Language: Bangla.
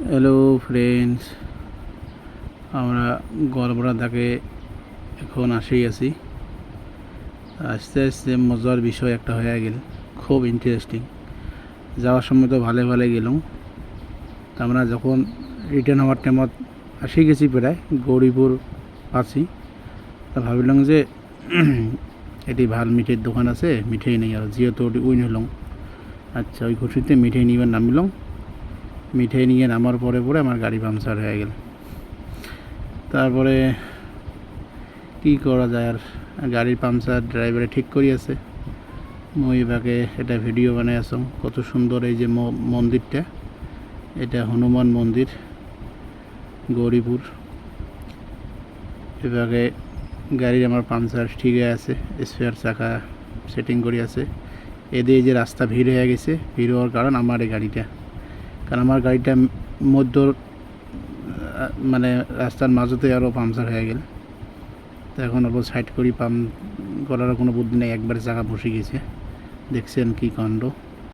হ্যালো ফ্রেন্ডস, আমরা গড়বড়া থেকে এখন আসেই আছি। আস্তে আস্তে মজার বিষয় একটা হয়ে গেল, খুব ইন্টারেস্টিং। যাওয়ার সময় তো ভালো ভালো গেলাম, আমরা যখন রিটার্ন হওয়ার টাইমত আসি গেছি প্রায় গৌরীপুর আছি, তা ভাবিলাম যে এটি ভাল মিঠাইয়ের দোকান আছে, মিঠাই নেই আর যেহেতু ওটি উইন হলাম। আচ্ছা, ওই খুশিতে মিঠাই নিবার নামিলাম। মিঠাই নিয়ে নামার পরে পরে আমার গাড়ি পাংচার হয়ে গেল। তারপরে কি করা যায়, আর গাড়ির পাংচার ড্রাইভারে ঠিক করিয়াছে। মই এবাকে এটা ভিডিও বানাই আছো। কত সুন্দর এই যে মন্দিরটা, এটা হনুমান মন্দির গৌরীপুর। এবাকে গাড়ির আমার পাংচার ঠিক হয়ে আছে, স্পেয়ার চাকা সেটিং করি আছে। এদিকে যে রাস্তা ভিড় হয়ে গেছে, ভিড় হওয়ার কারণ আমার এই গাড়িটা, কারণ আমার গাড়িটা মধ্য মানে রাস্তার মাঝতে আরও পাংচার হয়ে গেল। তো এখন অল্প সাইড করি, পাম্প করার কোনো বুদ্ধি নেই, একবারে চাকা বসে গেছে। দেখছেন কি কাণ্ড।